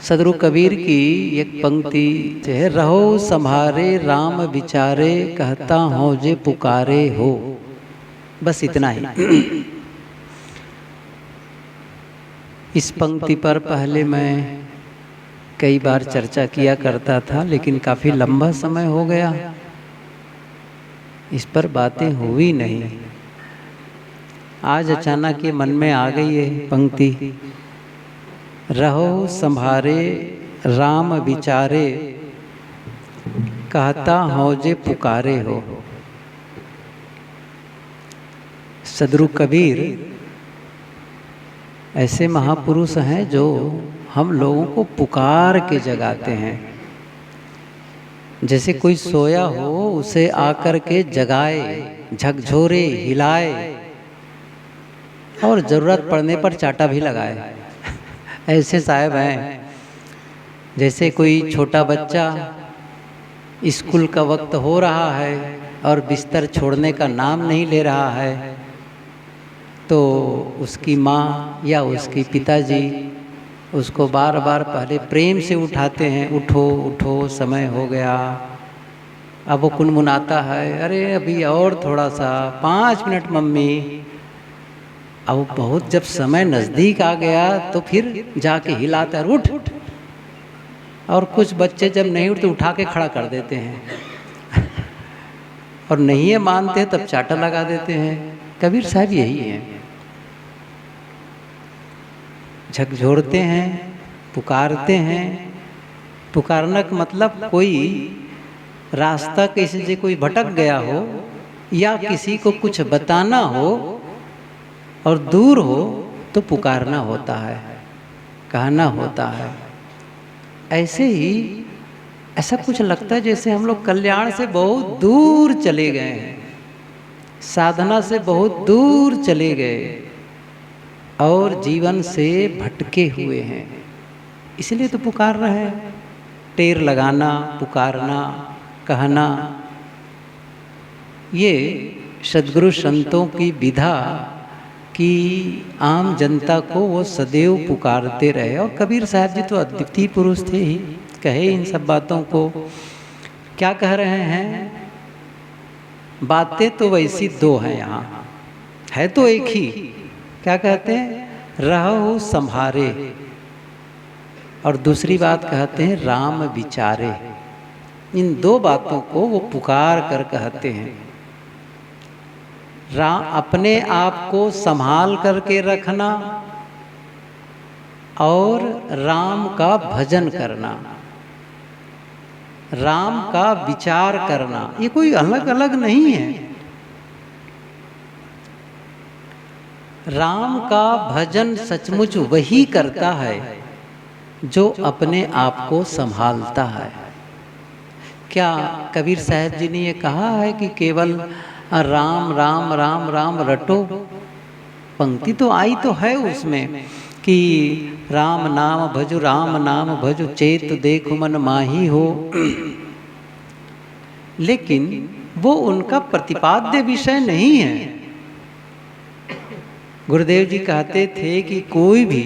सदगुरु कबीर की एक पंक्ति है, रहो संभारे राम विचारे, कहता हो जे पुकारे हो। बस इतना ही। इस पंक्ति पर पहले मैं कई बार चर्चा किया करता था, लेकिन काफ़ी लंबा समय हो गया, इस पर बातें हुई नहीं। आज अचानक ये मन में आ गई है पंक्ति, रहो संभारे राम विचारे, कहता हो जे पुकारे हो। सदगुरु कबीर ऐसे महापुरुष हैं जो हम लोगों को पुकार के जगाते हैं। जैसे कोई सोया हो उसे आकर के जगाए, झकझोरे, हिलाए और ज़रूरत पड़ने पर चाटा भी लगाए। ऐसे साहब हैं। जैसे कोई छोटा बच्चा स्कूल का वक्त हो रहा है और बिस्तर छोड़ने का नाम नहीं ले रहा है, तो उसकी माँ या उसके पिताजी उसको बार बार पहले प्रेम से उठाते हैं, उठो उठो समय हो गया। अब वो कुनमुनाता है, अरे अभी और थोड़ा सा, 5 मिनट मम्मी। अब बहुत जब समय नज़दीक आ गया तो फिर जाके हिलाता है, उठ। और कुछ बच्चे जब नहीं उठते उठा के खड़ा कर देते हैं और नहीं है मानते तब चाटा लगा देते हैं। कबीर साहब यही हैं, झकझोरते हैं, पुकारते हैं। पुकारना का मतलब कोई रास्ता किसी से कोई भटक गया हो या किसी को कुछ बताना हो और दूर हो तो पुकारना होता है, कहना होता है। ऐसे ही ऐसा कुछ लगता है जैसे हम लोग कल्याण से बहुत दूर चले गए हैं, साधना से बहुत दूर चले गए और जीवन से भटके हुए हैं। इसलिए तो पुकार रहे हैं। टेर लगाना, पुकारना, कहना, ये सद्गुरु संतों की विधा कि आम जनता को वो सदैव पुकारते रहे। और कबीर साहब जी तो अद्वितीय पुरुष थे ही, कहे इन सब बातों को। क्या कह रहे हैं? बातें तो वैसी दो हैं, यहाँ है तो एक ही। क्या कहते हैं? रहो संभारे, और दूसरी बात कहते हैं राम विचारे। इन दो बातों को वो पुकार कर कहते हैं। अपने आप को संभाल करके रखना और राम का भजन करना, राम का विचार करना, ये कोई अलग अलग नहीं है। राम का भजन सचमुच वही करता है जो अपने आप को संभालता है। क्या कबीर साहब जी ने ये कहा है कि केवल राम राम राम राम रटो? पंक्ति तो आई तो है उसमें कि राम नाम भजु, राम नाम भजु, चेत देखु मन माही हो। लेकिन वो उनका प्रतिपाद्य विषय नहीं है। गुरुदेव जी कहते थे कि कोई भी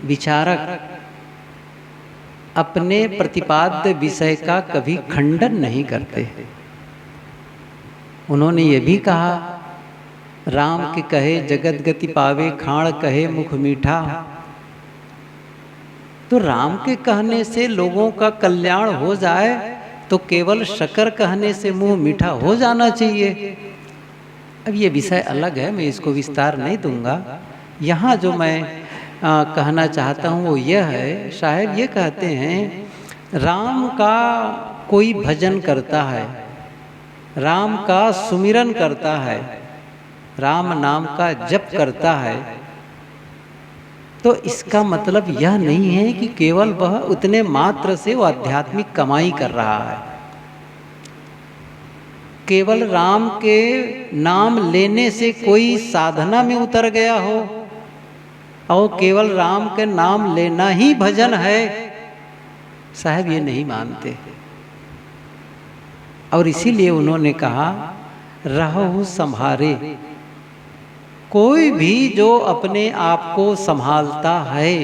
विचारक अपने प्रतिपाद्य विषय का कभी खंडन नहीं करते। उन्होंने ये भी कहा, राम के कहे जगत गति पावे, खाण कहे मुख मीठा। तो राम के कहने से लोगों का कल्याण हो जाए तो केवल शकर कहने से मुंह मीठा हो जाना चाहिए। अब ये विषय अलग है, मैं इसको विस्तार नहीं दूंगा। यहाँ जो मैं कहना चाहता हूँ वो यह है, शायद ये कहते हैं राम का कोई भजन करता है, राम का सुमिरन करता है, राम नाम का जप करता है, तो इसका मतलब यह नहीं है कि केवल वह उतने मात्र से वो आध्यात्मिक कमाई कर रहा है। केवल राम के नाम लेने से कोई साधना में उतर गया हो और केवल राम के नाम लेना ही भजन है, साहब ये नहीं मानते। और इसीलिए उन्होंने कहा रहो संभारे। कोई भी जो अपने आप को संभालता है,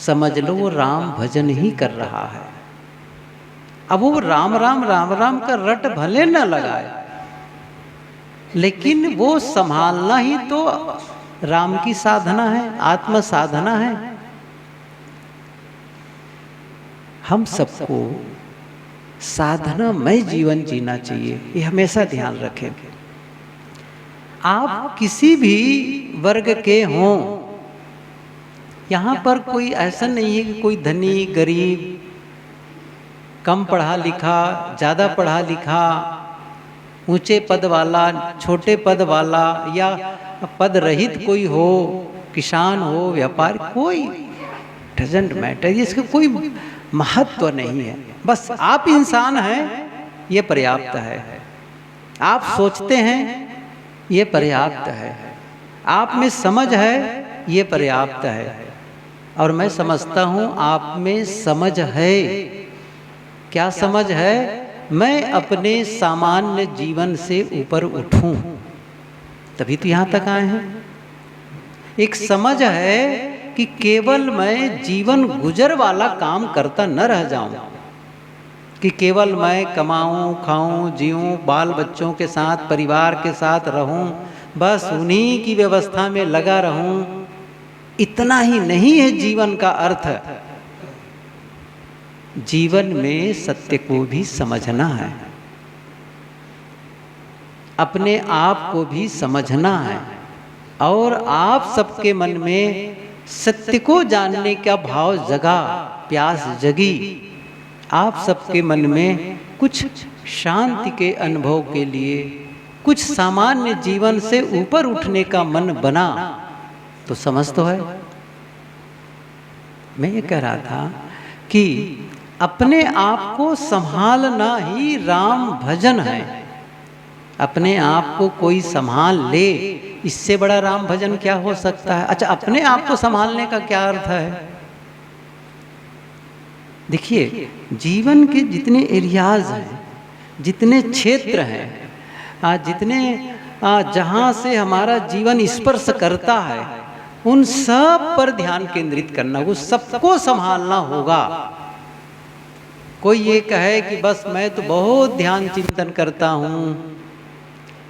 समझ लो वो राम भजन ही कर रहा है। अब वो राम राम राम राम का रट भले न लगाए, लेकिन वो संभालना ही तो राम की साधना है, आत्म साधना है। हम सबको साधनामय जीवन जीना चाहिए, ये हमेशा ध्यान रखें। आप किसी भी वर्ग के हों, यहाँ पर कोई ऐसा नहीं है कि कोई धनी गरीब, कम पढ़ा लिखा, ज़्यादा पढ़ा लिखा, ऊंचे पद वाला, छोटे पद वाला, या पद रहित कोई हो, किसान हो, व्यापारी, कोई डजंट मैटर, इसका कोई महत्व नहीं है। बस आप इंसान हैं, ये पर्याप्त है। आप सोचते हैं, ये पर्याप्त है। आप में समझ है, ये पर्याप्त है। और मैं समझता हूँ आप में समझ है। क्या समझ है? मैं अपने सामान्य जीवन से ऊपर उठूं, तभी तो यहाँ तक आए हैं। एक समझ है कि केवल मैं जीवन गुजर वाला काम करता न रह जाऊं, कि केवल मैं कमाऊं, खाऊं, जीऊं, बाल बच्चों के साथ, परिवार के साथ रहूं, बस उन्हीं की व्यवस्था में लगा रहूं। इतना ही नहीं है जीवन का अर्थ। जीवन में सत्य को भी समझना है, अपने आप को भी समझना है, और आप सबके मन में सत्य को जानने का भाव जगा, प्यास जगी। आप सबके मन में कुछ शांति के अनुभव के लिए, कुछ सामान्य जीवन से ऊपर उठने का मन बना, तो समझ तो है। मैं ये कह रहा था कि अपने आप को संभालना ही राम भजन है। अपने आप को कोई संभाल ले, इससे बड़ा राम भजन क्या हो सकता है? अच्छा, अपने आप को संभालने का क्या अर्थ है? देखिए, जीवन के जितने एरियाज हैं, जितने क्षेत्र हैं, जितने जहाँ से हमारा जीवन स्पर्श करता है, उन सब पर ध्यान केंद्रित करना, वो सबको संभालना होगा। कोई ये कहे कि बस मैं तो बहुत ध्यान चिंतन करता हूँ,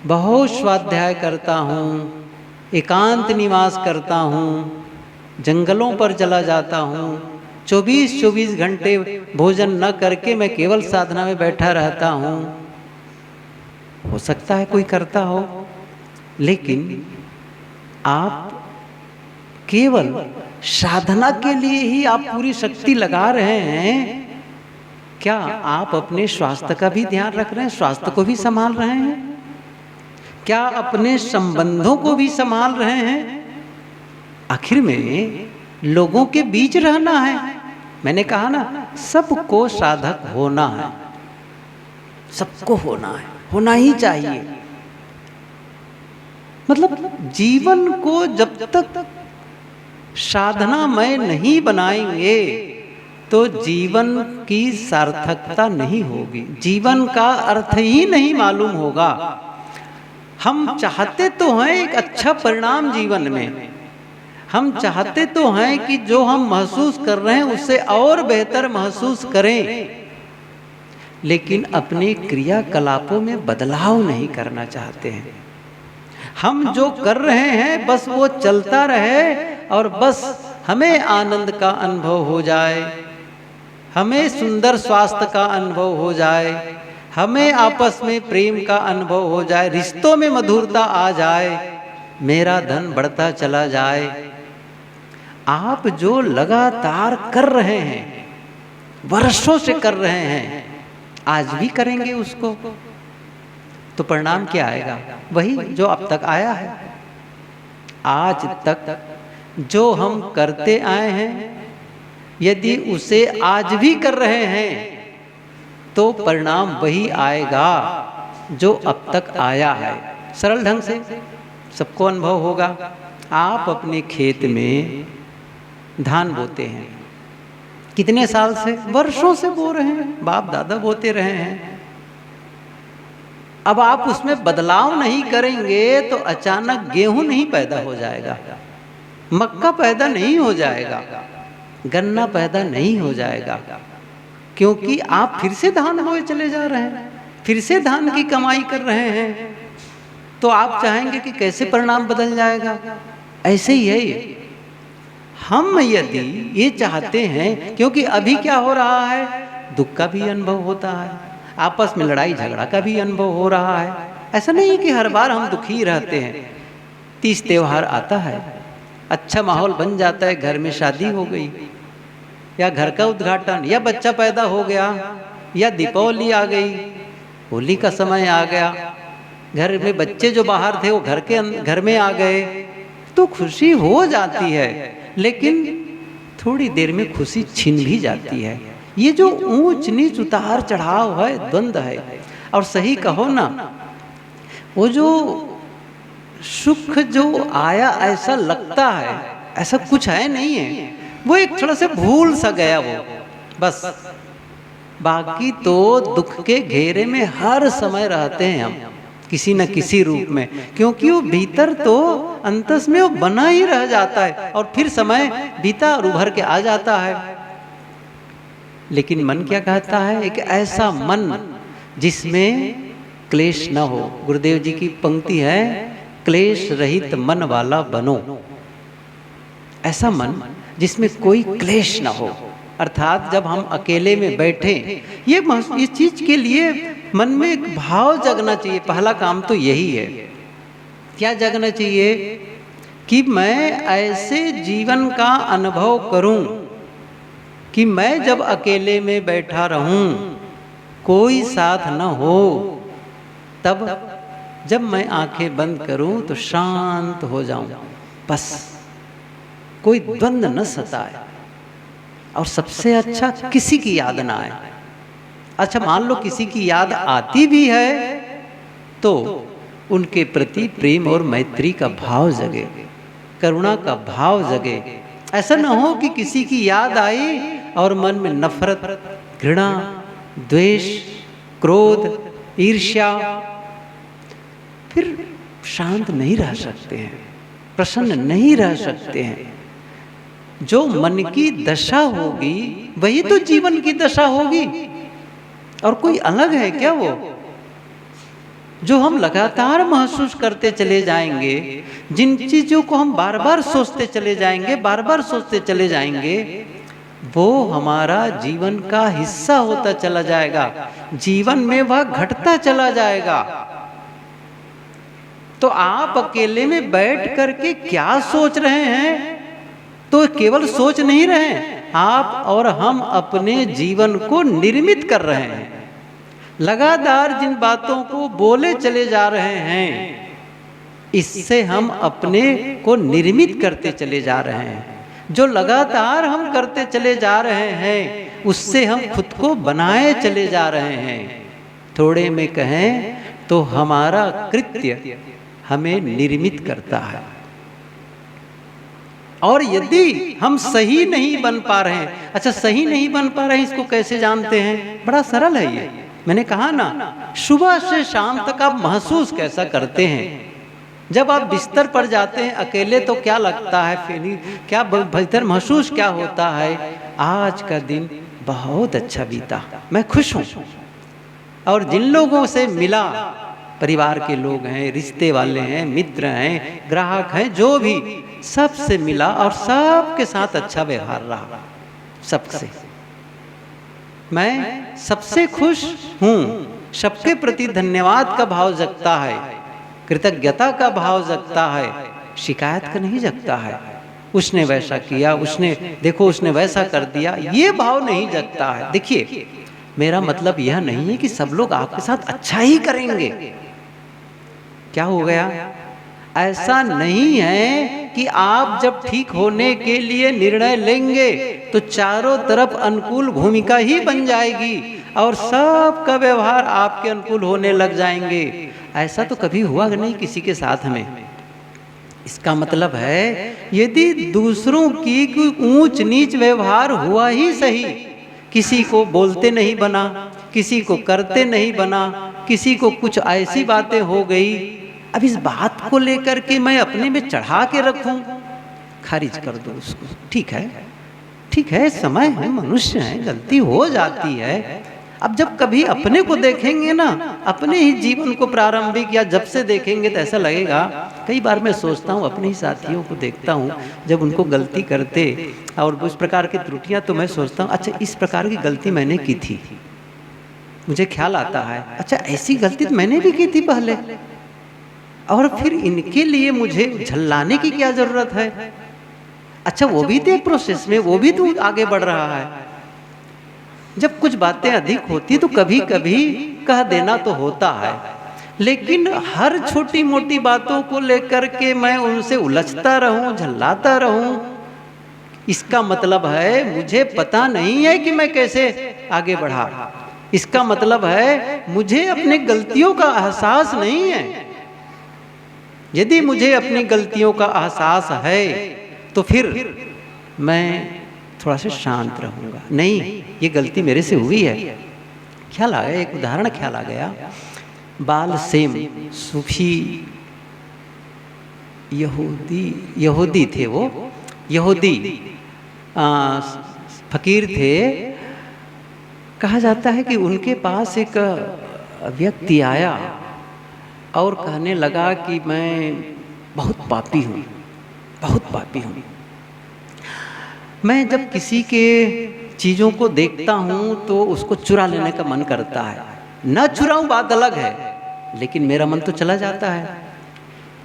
बहुत स्वाध्याय करता हूँ, एकांत निवास करता हूँ, जंगलों पर चला जाता हूँ, 24-24 घंटे भोजन न करके मैं केवल साधना में बैठा रहता हूँ। हो सकता है कोई करता हो, लेकिन आप केवल साधना के लिए ही आप पूरी शक्ति लगा रहे हैं। क्या आप अपने स्वास्थ्य का भी ध्यान रख रहे हैं? स्वास्थ्य को भी संभाल रहे हैं? क्या अपने संबंधों को भी संभाल रहे हैं? आखिर में लोगों के बीच रहना है। मैंने कहा ना, सबको साधक होना है, सबको होना है, होना ही चाहिए। मतलब जीवन को जब तक साधनामय नहीं बनाएंगे तो जीवन की सार्थकता नहीं होगी, जीवन का अर्थ ही नहीं मालूम होगा। हम चाहते तो हैं एक अच्छा परिणाम जीवन में, हम चाहते तो हैं कि जो हम महसूस कर रहे हैं उससे और बेहतर महसूस करें, लेकिन अपने क्रियाकलापों में बदलाव नहीं करना चाहते हैं। हम जो कर रहे हैं बस वो चलता रहे, और बस हमें आनंद का अनुभव हो जाए, हमें सुंदर स्वास्थ्य का अनुभव हो जाए, हमें आपस में प्रेम का अनुभव हो जाए, रिश्तों में मधुरता आ जाए, मेरा धन बढ़ता चला जाए। आप जो लगातार कर रहे हैं, वर्षों से कर रहे हैं, आज भी करेंगे उसको, तो परिणाम क्या आएगा? वही जो अब तक आया है। आज तक जो हम करते आए हैं, यदि उसे आज भी कर रहे हैं तो परिणाम वही आएगा जो अब तक आया है। सरल ढंग से सबको अनुभव होगा। आप अपने खेत में धान बोते हैं, कितने साल से? वर्षों से बो रहे हैं, बाप दादा बोते रहे हैं। अब आप उसमें बदलाव नहीं करेंगे तो अचानक गेहूं नहीं पैदा हो जाएगा, मक्का पैदा नहीं हो जाएगा। गन्ना पैदा नहीं हो जाएगा, क्योंकि आप फिर से धान बोए चले जा रहे हैं, फिर से धान की कमाई कर रहे हैं। तो आप चाहेंगे कि कैसे परिणाम बदल जाएगा? ऐसे ही है ये। हम यदि ये चाहते हैं, क्योंकि अभी क्या हो रहा है, दुख का भी अनुभव होता है, आपस में लड़ाई झगड़ा का भी अनुभव हो रहा है। ऐसा नहीं कि हर बार हम दुखी रहते हैं। 30 त्योहार आता है, अच्छा माहौल बन जाता है, घर में शादी हो गई या घर का उद्घाटन या बच्चा पैदा हो गया या दीपावली आ गई, होली का समय आ गया, घर में बच्चे जो बाहर थे वो घर में आ गए, तो खुशी हो जाती है। लेकिन थोड़ी देर में खुशी छिन भी जाती है। ये जो ऊंच नीच उतार चढ़ाव है, द्वंद है। और सही कहो ना, वो जो सुख जो आया ऐसा लगता है, ऐसा कुछ है नहीं है, वो एक थोड़ा से भूल सा गया वो, बस। बाकी तो दुख के घेरे में हर समय रहते हैं हम, किसी न किसी रूप में, क्योंकि वो भीतर तो अंतस में वो बना ही रह जाता है और फिर समय बीता और उभर के आ जाता है। लेकिन मन क्या कहता है? एक ऐसा मन जिसमें क्लेश न हो। गुरुदेव जी की पंक्ति है, क्लेश रहित मन वाला बनो। ऐसा मन जिसमें कोई क्लेश न हो। अर्थात जब हम अकेले में बैठे, ये चीज के लिए मन में एक भाव जगना चाहिए। पहला काम तो यही है। क्या जगना चाहिए? कि मैं ऐसे जीवन का अनुभव करूं कि मैं जब अकेले में बैठा रहूं, कोई साथ न हो, तब जब मैं आंखें बंद करूं तो शांत हो जाऊं, बस कोई द्वंद न सताए। और सबसे अच्छा, किसी की याद ना आए। अच्छा, मान लो किसी की याद आती भी है तो उनके प्रति प्रेम और मैत्री का भाव जगे, करुणा का भाव जगे। ऐसा न हो कि किसी की याद आई और मन में नफरत, घृणा, द्वेष, क्रोध, ईर्ष्या, फिर शांत नहीं रह सकते हैं, प्रसन्न नहीं रह सकते हैं। जो मन की दशा होगी वही तो जीवन की दशा होगी, और कोई अलग है क्या वो? जो हम लगातार महसूस करते चले जाएंगे, जिन चीजों को हम बार बार सोचते चले जाएंगे, बार बार सोचते चले जाएंगे, वो हमारा जीवन का हिस्सा होता चला जाएगा, जीवन में वह घटता चला जाएगा। तो आप अकेले में बैठ करके क्या सोच रहे हैं? तो केवल सोच नहीं रहे हैं, आप और हम अपने जीवन को निर्मित कर रहे हैं। लगातार जिन बातों को बोले चले जा रहे हैं, इससे हम अपने को निर्मित करते चले जा रहे हैं। जो लगातार हम करते चले जा रहे हैं, उससे हम खुद को बनाए चले जा रहे हैं। थोड़े में कहें तो हमारा कृत्य हमें निर्मित करता है। और यदि हम सही नहीं बन पा रहे हैं, अच्छा सही नहीं बन पा रहे हैं, इसको कैसे जानते हैं? बड़ा सरल है ये। मैंने कहा ना, सुबह से शाम तक आप महसूस कैसा करते हैं? जब आप बिस्तर पर जाते हैं अकेले तो क्या लगता है? क्या भीतर महसूस क्या होता है? आज का दिन बहुत अच्छा बीता, मैं खुश हूँ। और जिन लोगों से मिला, परिवार के लोग हैं, रिश्ते वाले हैं, मित्र हैं, ग्राहक हैं, जो भी, सबसे मिला और सबके साथ अच्छा व्यवहार रहा, सबसे। मैं सबसे खुश हूँ, सबके प्रति धन्यवाद का भाव जगता है, कृतज्ञता का भाव जगता है, शिकायत का नहीं जगता है। उसने वैसा किया, उसने देखो उसने वैसा कर दिया, ये भाव नहीं जगता है। देखिए, मेरा मतलब यह नहीं है कि सब लोग आपके साथ अच्छा ही करेंगे। क्या हो गया? ऐसा नहीं है कि आप जब ठीक होने के लिए निर्णय लेंगे तो चारों तरफ अनुकूल भूमिका ही बन जाएगी और सबका व्यवहार आपके अनुकूल होने लग जाएंगे। ऐसा तो कभी हुआ नहीं किसी के साथ में। इसका मतलब है, यदि दूसरों की कोई ऊंच नीच व्यवहार हुआ ही सही, किसी को बोलते नहीं बना, किसी को करते नहीं बना, किसी को कुछ ऐसी बातें हो गई, अब इस बात को लेकर के मैं अपने में चढ़ा के रखूं, खारिज कर दो उसको। ठीक है, ठीक है, समय है, मनुष्य है, गलती हो जाती है। अब जब कभी अपने को देखेंगे ना, अपने ही जीवन को प्रारंभिक या जब से देखेंगे तो ऐसा लगेगा। कई बार मैं सोचता हूँ, अपने ही साथियों को देखता हूँ जब उनको गलती करते और उस प्रकार की त्रुटियाँ, तो मैं सोचता हूँ अच्छा इस प्रकार की गलती मैंने की थी। मुझे ख्याल आता है अच्छा ऐसी गलती तो मैंने भी की थी पहले, और फिर इनके लिए मुझे झल्लाने की क्या जरूरत है। अच्छा वो भी तो एक प्रोसेस में, वो भी तो आगे बढ़ रहा है। जब कुछ बातें अधिक होती तो कभी कभी कह देना तो होता है, लेकिन हर छोटी मोटी बातों को लेकर के मैं उनसे उलझता रहूं, झल्लाता रहूं, इसका मतलब है मुझे पता नहीं है कि मैं कैसे आगे बढ़ा। इसका मतलब है मुझे अपनी गलतियों का एहसास नहीं है। यदि मुझे अपनी गलतियों का एहसास है तो फिर मैं थोड़ा सा शांत रहूंगा। नहीं, ये गलती मेरे से हुई है। ख्याल आ गया, एक उदाहरण ख्याल आ गया। बालसेम सूफी यहूदी थे, वो यहूदी फकीर थे। कहा जाता है कि उनके पास एक व्यक्ति आया और कहने लगा कि मैं बहुत पापी हूँ, बहुत पापी हूँ। मैं जब किसी के चीज़ों को देखता हूँ तो उसको चुरा लेने का मन करता है। न चुराऊं बात अलग है, लेकिन मेरा मन तो चला जाता है।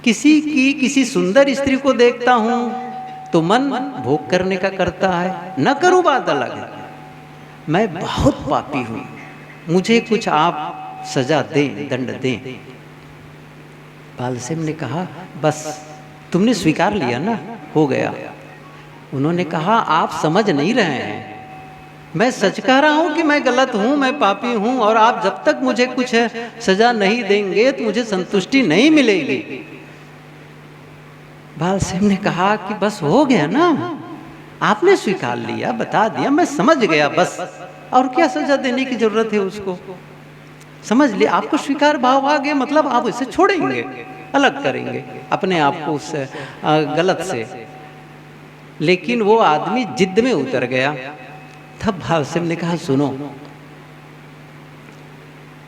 किसी सुंदर स्त्री को देखता हूँ तो मन भोग करने का करता है। न करूं बात अलग है। मैं बहुत पापी हूँ, मुझे कुछ आप सजा दें, दंड दें। बालसेम ने कहा बस तुमने स्वीकार लिया ना, हो गया। उन्होंने कहा आप समझ नहीं रहे हैं, मैं सच कह रहा हूं कि मैं गलत हूं, मैं पापी हूं, और आप जब तक मुझे कुछ सजा नहीं देंगे तो मुझे संतुष्टि नहीं मिलेगी। बालसेम ने कहा कि बस हो गया ना, आपने स्वीकार लिया, बता दिया, मैं समझ गया बस, और क्या सजा देने की जरूरत है उसको। समझ लिया, आपको स्वीकार भाव आ गया, मतलब आप इसे छोड़ेंगे, अलग करेंगे अपने आप को उस गलत से। लेकिन वो आदमी जिद में उतर गया। तब बालसेम ने कहा सुनो,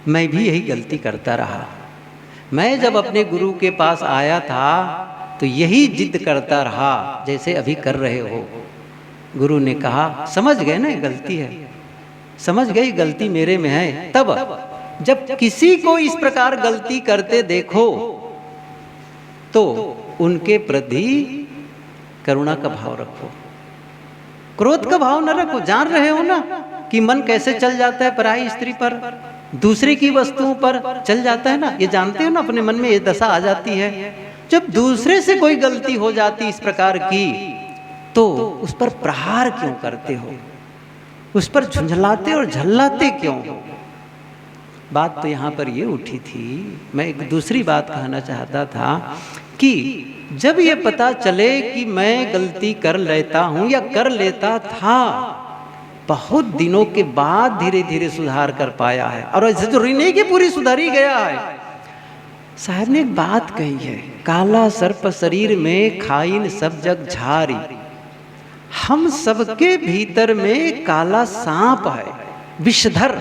मैं भी यही गलती करता रहा। मैं जब अपने गुरु के पास आया था तो यही जिद करता रहा जैसे अभी कर रहे हो। गुरु ने कहा समझ गए ना, गलती है, समझ गई गलती मेरे में है। तब जब किसी को इस प्रकार गलती करते देखो तो उनके प्रति करुणा का भाव रखो, क्रोध का भाव न रखो। जान रहे हो ना कि मन कैसे चल जाता है पराई स्त्री पर, दूसरे की वस्तुओं पर चल जाता है ना, ये जानते हो ना, अपने मन में ये दशा आ जाती है। जब दूसरे से कोई गलती हो जाती इस प्रकार की तो उस पर प्रहार क्यों करते हो, उस पर झुंझलाते और झल्लाते क्यों हो। बात तो यहाँ पर ये उठी थी। मैं एक दूसरी बात कहना चाहता था कि जब ये पता चले कि मैं गलती कर लेता हूँ या कर लेता था, बहुत दिनों के बाद धीरे धीरे सुधार कर पाया है। और ऐसे तो नहीं कि पूरी सुधर ही गया है। साहब ने एक बात कही है, काला सर्प शरीर में खाइन सब जग झारी। हम सबके भीतर में काला सांप है, विषधर।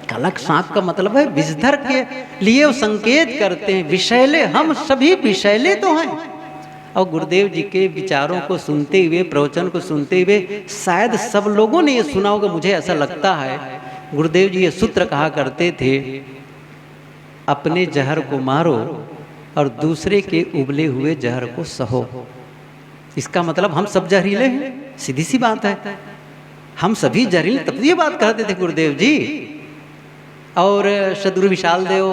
काला सांप का मतलब है विषधर के लिए वो संकेत करते हैं, विषैले। हम सभी विषैले तो हैं। और गुरुदेव जी के विचारों को सुनते हुए, प्रवचन को सुनते हुए शायद सब लोगों ने ये सुना होगा, मुझे ऐसा लगता है। गुरुदेव जी ये सूत्र कहा करते थे, अपने जहर को मारो और दूसरे के उबले हुए जहर को सहो। इसका मतलब हम सब जहरीले हैं, सीधी सी बात है, हम सभी जहरीले। तब ये बात कहते थे गुरुदेव जी। और सद्गुरु विशाल देव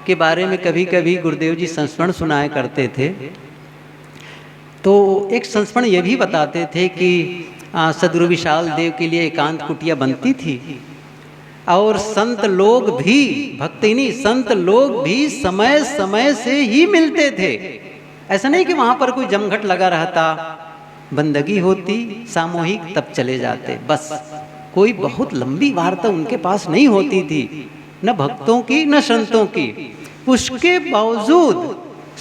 के बारे में कभी कभी गुरुदेव जी संस्मरण सुनाया करते थे। तो एक संस्मरण ये भी बताते थे कि सद्गुरु विशाल देव के लिए एकांत कुटिया बनती थी और संत लोग भी, भक्त ही नहीं, संत लोग भी समय समय से ही मिलते थे। ऐसा नहीं कि वहाँ पर कोई जमघट लगा रहता, बंदगी होती सामूहिक तब चले जाते, बस। कोई बहुत लंबी वार्ता उनके पास नहीं होती थी, न भक्तों की न संतों की। उसके बावजूद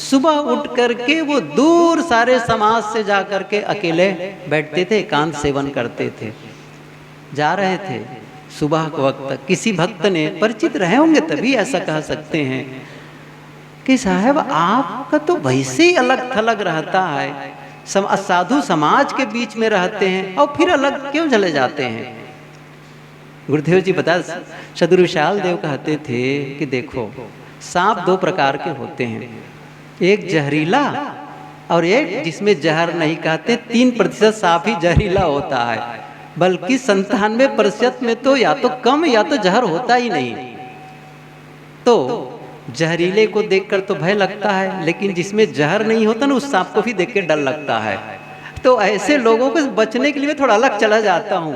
सुबह उठ करके वो दूर सारे समाज से जा करके अकेले बैठते थे, एकांत सेवन करते थे। जा रहे थे सुबह के वक्त, किसी भक्त ने, परिचित रहे होंगे तभी ऐसा कह सकते हैं कि साहब आपका तो वैसे ही अलग थलग रहता है, साधु समाज के बीच में रहते हैं और फिर अलग क्यों चले जाते हैं। गुरुदेव जी बता, सद्गुरु विशाल देव कहते थे कि देखो सांप दो प्रकार के होते हैं, एक जहरीला और एक जिसमें जहर नहीं। कहते 3% सांप ही जहरीला होता है, बल्कि 97% में तो या तो कम या तो जहर होता ही नहीं। तो जहरीले को देखकर तो भय लगता है, लेकिन जिसमें जहर नहीं होता ना उस सांप को भी देख के डर लगता है। तो ऐसे लोगों को बचने के लिए थोड़ा अलग चला जाता हूँ।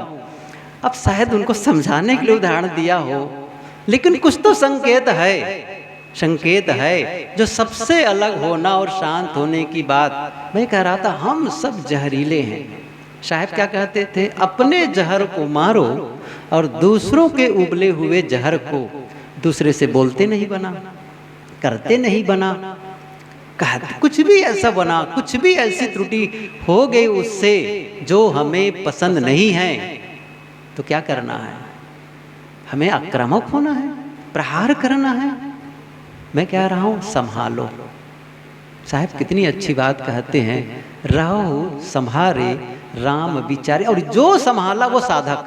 अब शायद उनको समझाने के लिए उदाहरण दिया हो, लेकिन कुछ तो संकेत है जो सबसे अलग होना और शांत होने की बात मैं कह रहा था। हम सब जहरीले हैं। साहब क्या कहते थे, अपने जहर को मारो और दूसरों के उबले हुए जहर को दूसरे से बोलते नहीं बना, करते नहीं बना, कहते कुछ भी ऐसा बना, कुछ भी ऐसी त्रुटि हो गई उससे जो हमें पसंद नहीं है, तो क्या करना है, हमें आक्रामक होना है, प्रहार करना है। मैं कह रहा हूँ संभालो। साहब कितनी अच्छी बात कहते हैं, रहो संभारे राम विचारे। और जो संभाला वो साधक।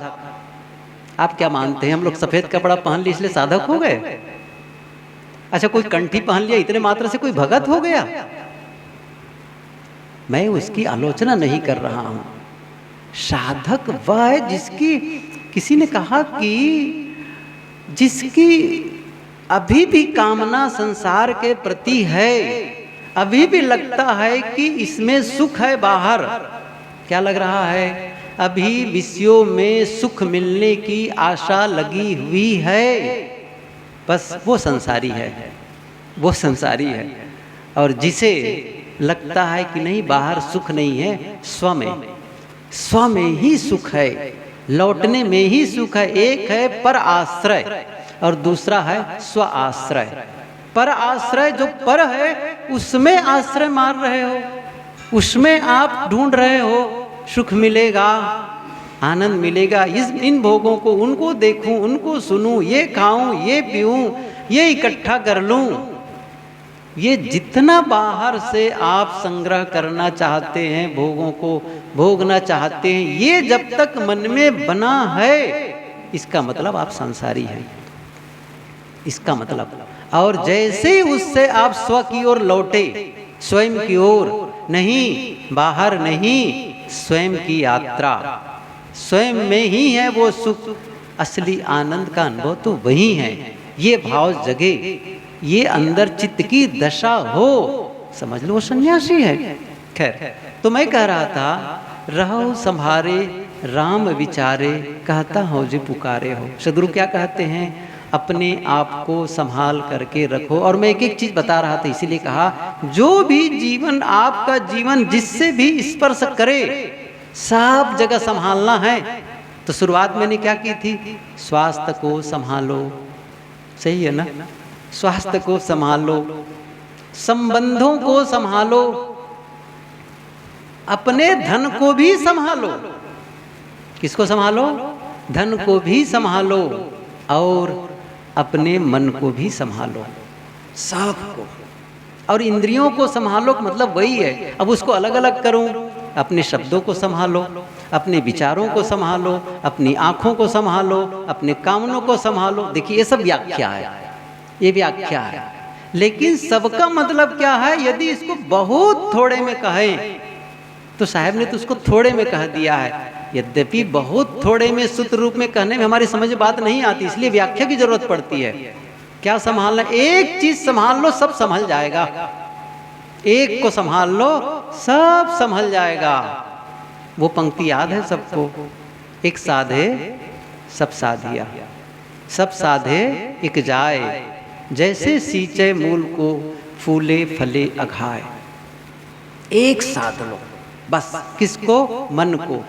आप क्या मानते हैं, हम लोग सफेद कपड़ा पहन लिए इसलिए साधक हो गए? अच्छा, कोई कंठी पहन लिया इतने मात्र से कोई भगत हो गया? मैं उसकी आलोचना नहीं कर रहा हूं। साधक वह है जिसकी, किसी ने कहा कि जिसकी अभी भी कामना संसार के प्रति है, अभी भी लगता है कि इसमें सुख है बाहर। क्या लग रहा है? अभी विषयों में सुख मिलने की आशा लगी हुई है, बस वो संसारी है, वो संसारी है। और जिसे लगता है कि नहीं बाहर सुख नहीं है, स्व में ही सुख है, लौटने में ही सुख है। एक है पर आश्रय और दूसरा है स्व आश्रय। पर आश्रय जो पर है उसमें आश्रय मार रहे हो, उसमें आप ढूंढ रहे हो सुख मिलेगा, आनंद मिलेगा, इन भोगों को, उनको देखूं, उनको सुनूं, ये खाऊं, ये पीऊं, ये इकट्ठा कर लूं। ये जितना बाहर से आप संग्रह करना चाहते हैं, भोगों को भोगना चाहते हैं, ये जब तक मन में बना है, इसका मतलब आप संसारी हैं, इसका मतलब। और जैसे उससे आप स्व की ओर लौटे, स्वयं की ओर नहीं, बाहर नहीं, स्वयं की यात्रा, स्वयं में ही है वो सुख, असली आनंद का अनुभव तो वही है। ये भाव जगे, ये अंदर चित्त की दशा हो, समझ लो वो सन्यासी है। खैर, तो मैं कह रहा था, रहो संभारे राम विचारे, कहता हो जो पुकारे हो। सदगुरु क्या कहते हैं, अपने आप को संभाल करके रखो। और मैं एक एक चीज बता रहा था, इसीलिए कहा जो भी जीवन, आपका जीवन जिससे भी स्पर्श करे, सब जगह संभालना है। तो शुरुआत मैंने क्या की थी, स्वास्थ्य को संभालो, सही है ना, स्वास्थ्य को संभालो, संबंधों को संभालो, अपने धन को भी संभालो। किसको संभालो? धन को भी संभालो और अपने मन को भी संभालो, सबको। और इंद्रियों को संभालो मतलब वही है, अब उसको अलग अलग करूं, अपने शब्दों को संभालो, अपने विचारों को संभालो, अपनी आँखों को संभालो, अपने कामनों को संभालो। देखिए ये सब व्याख्या है, ये व्याख्या है। लेकिन सबका मतलब क्या है? यदि इसको बहुत थोड़े में कहें तो साहब ने तो उसको थोड़े में कह दिया है। यद्यपि बहुत थोड़े में सूत्र रूप में कहने में हमारी समझ बात नहीं आती, इसलिए व्याख्या की जरूरत पड़ती है। क्या संभालना? एक चीज संभाल लो, सब संभल जाएगा। एक को संभाल लो, सब संभल जाएगा। वो पंक्ति याद है सबको, एक साधे सब साधिया, सब साधे एक जाए, जैसे सींचे मूल को फूले फले अघाए। एक साध लो बस, किसको? मन को।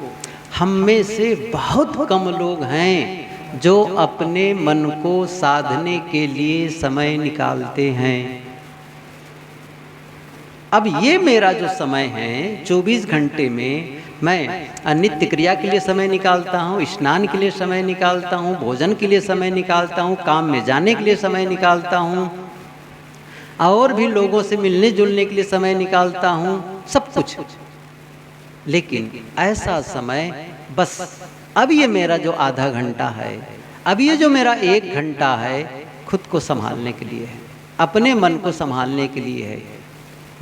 हम में से बहुत कम लोग हैं जो अपने मन को साधने के लिए समय निकालते हैं। अब ये मेरा जो समय है 24 घंटे में मैं नित्य क्रिया के लिए समय निकालता हूँ, स्नान के लिए समय निकालता हूँ, भोजन के लिए समय निकालता हूँ, काम में जाने के लिए समय निकालता हूँ, और भी लोगों से मिलने जुलने के लिए समय निकालता हूँ, सब कुछ। लेकिन ऐसा समय बस अब ये मेरा जो आधा घंटा है, अब ये जो मेरा 1 घंटा है, खुद को संभालने के लिए है, अपने मन को संभालने के लिए है,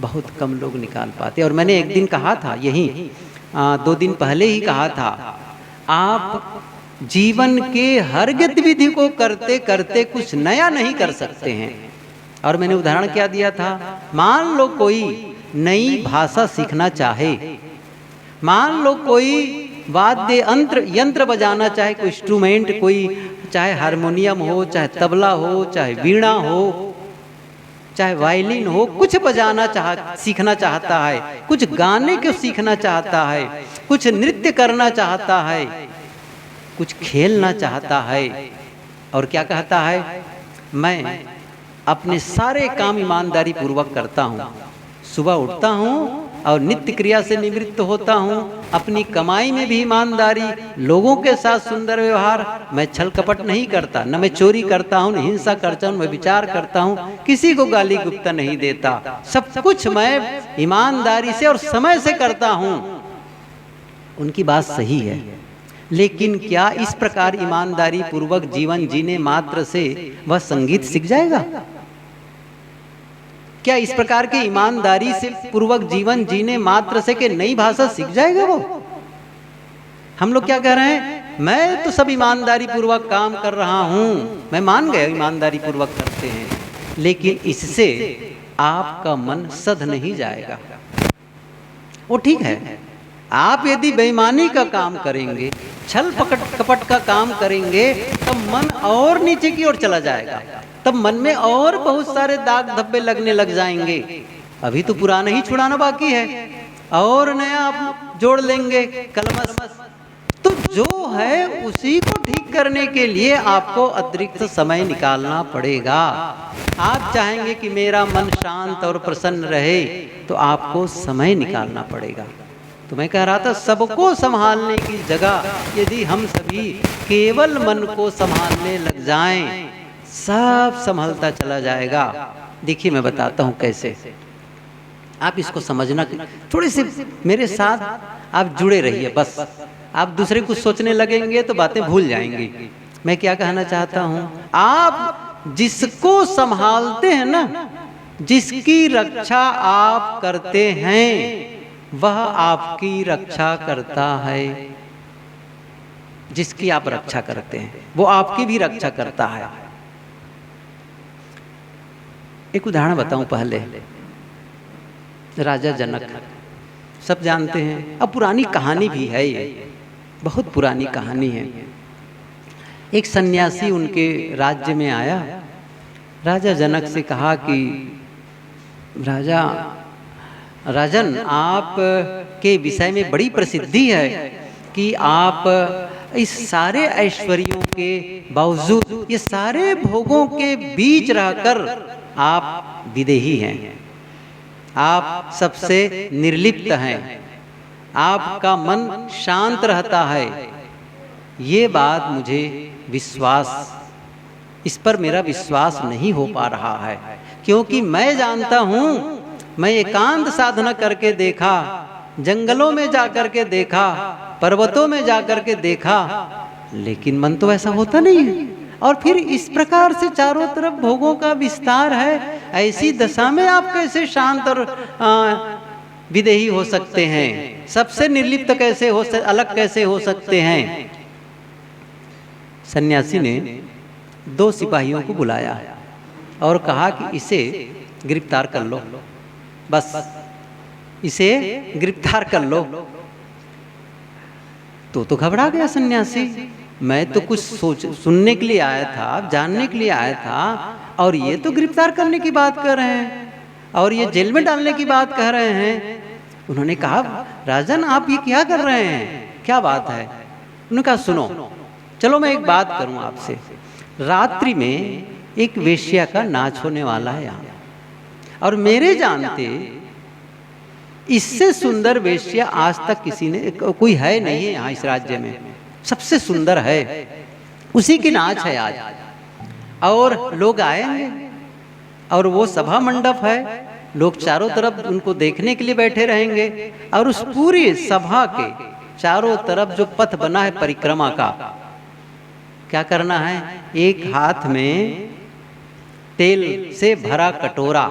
बहुत कम लोग निकाल पाते। और मैंने एक दिन कहा था, यही 2 दिन पहले ही कहा था, आप जीवन के हर गतिविधि को करते करते कुछ नया नहीं कर सकते हैं। और मैंने उदाहरण क्या दिया था, मान लो कोई नई भाषा सीखना चाहे, मान लो कोई वाद्य यंत्र बजाना चाहे, कोई इंस्ट्रूमेंट, कोई चाहे हारमोनियम हो, चाहे तबला हो, चाहे वीणा हो, चाहे वायलिन हो, कुछ बजाना सीखना चाहता है, कुछ गाने को सीखना चाहता है, कुछ नृत्य करना चाहता है, कुछ खेलना चाहता है, और क्या कहता है, मैं अपने सारे काम ईमानदारी पूर्वक करता हूँ, सुबह उठता हूँ और नित्य क्रिया से निवृत्त होता हूँ, अपनी कमाई में भी ईमानदारी, लोगों के साथ सुंदर व्यवहार, मैं छल कपट नहीं करता, न मैं चोरी करता हूँ, न हिंसा करता हूँ, मैं विचार करता हूँ, किसी को गाली गुप्ता नहीं देता, सब कुछ मैं ईमानदारी से और समय से करता हूँ। उनकी बात सही है, लेकिन क्या इस प्रकार ईमानदारी पूर्वक जीवन जीने मात्र से वह संगीत सीख जाएगा? क्या इस प्रकार के ईमानदारी से पूर्वक जीवन जीने मात्र से के नई भाषा सीख जाएगा वो? हम लोग क्या कह रहे हैं, मैं तो सब ईमानदारी पूर्वक काम कर रहा हूं, मैं मान गया ईमानदारी पूर्वक करते हैं, लेकिन इससे आपका मन सध नहीं जाएगा। वो ठीक है, आप यदि बेईमानी का काम करेंगे, छल कपट का काम करेंगे, तब मन और नीचे की ओर चला जाएगा, तब मन में और बहुत सारे दाग धब्बे लगने लग जाएंगे। अभी तो पुराना ही छुड़ाना बाकी है, और नया आप जोड़ लेंगे कलमस। तो जो है उसी को ठीक करने के लिए आपको अतिरिक्त समय निकालना पड़ेगा। आप चाहेंगे कि मेरा मन शांत और प्रसन्न रहे, तो आपको समय निकालना पड़ेगा। तो मैं कह रहा था, सबको संभालने की जगह यदि हम सभी केवल मन को संभालने लग जाएं, सब संभलता चला जाएगा। देखिए मैं बताता हूँ कैसे, आप इसको समझना, थोड़ी सी मेरे साथ आप जुड़े रहिए। बस आप दूसरे कुछ सोचने लगेंगे तो बातें भूल जाएंगे। मैं क्या कहना चाहता हूँ, आप जिसको संभालते हैं ना, जिसकी रक्षा आप करते हैं, वह आपकी रक्षा करता है। जिसकी आप रक्षा करते हैं वो आपकी भी रक्षा करता है। एक उदाहरण बताऊं पहले, राजा जनक सब जानते हैं, अब पुरानी कहानी भी है, ये बहुत पुरानी कहानी है। एक सन्यासी उनके राज्य में आया, राजा जनक से कहा कि राजन, आप के विषय में बड़ी प्रसिद्धि है कि आप इस सारे ऐश्वर्यों के बावजूद, ये सारे भोगों के बीच रहकर आप विदेही हैं, आप सबसे निर्लिप्त हैं, आपका मन शांत रहता है। ये बात मुझे इस पर मेरा विश्वास नहीं हो पा रहा है, क्योंकि मैं जानता हूँ, मैं एकांत साधना करके देखा, जंगलों में जाकर के देखा, पर्वतों में जाकर के देखा, लेकिन मन तो ऐसा होता नहीं है। और फिर इस प्रकार से चारों तरफ भोगों का विस्तार है, ऐसी दशा में आप कैसे शांत और विदेही हो सकते हैं? सबसे निर्लिप्त कैसे अलग कैसे हो सकते हैं? सन्यासी ने 2 सिपाहियों को बुलाया और कहा कि इसे गिरफ्तार कर लो, बस इसे गिरफ्तार कर लो। तो घबरा गया सन्यासी, मैं तो कुछ सुनने के लिए आया था, जानने के लिए आया था, और ये तो गिरफ्तार करने की बात कर रहे हैं और ये जेल में डालने की बात कह रहे हैं। उन्होंने कहा, राजन आप ये क्या कर रहे हैं, क्या बात है? उन्होंने कहा, सुनो, चलो मैं एक बात करूं आपसे। रात्रि में एक वेश्या का नाच होने वाला है यहाँ, और मेरे जानते इससे सुंदर वेश्या आज तक किसी ने, कोई है नहीं है यहाँ इस राज्य में, सबसे सुंदर है, उसी की नाच है आज। और लोग आएंगे और वो सभा मंडप है, लोग चारों तरफ उनको देखने के लिए बैठे रहेंगे, और उस पूरी सभा के चारों तरफ जो पथ बना है परिक्रमा का, क्या करना है, एक हाथ में तेल से भरा कटोरा,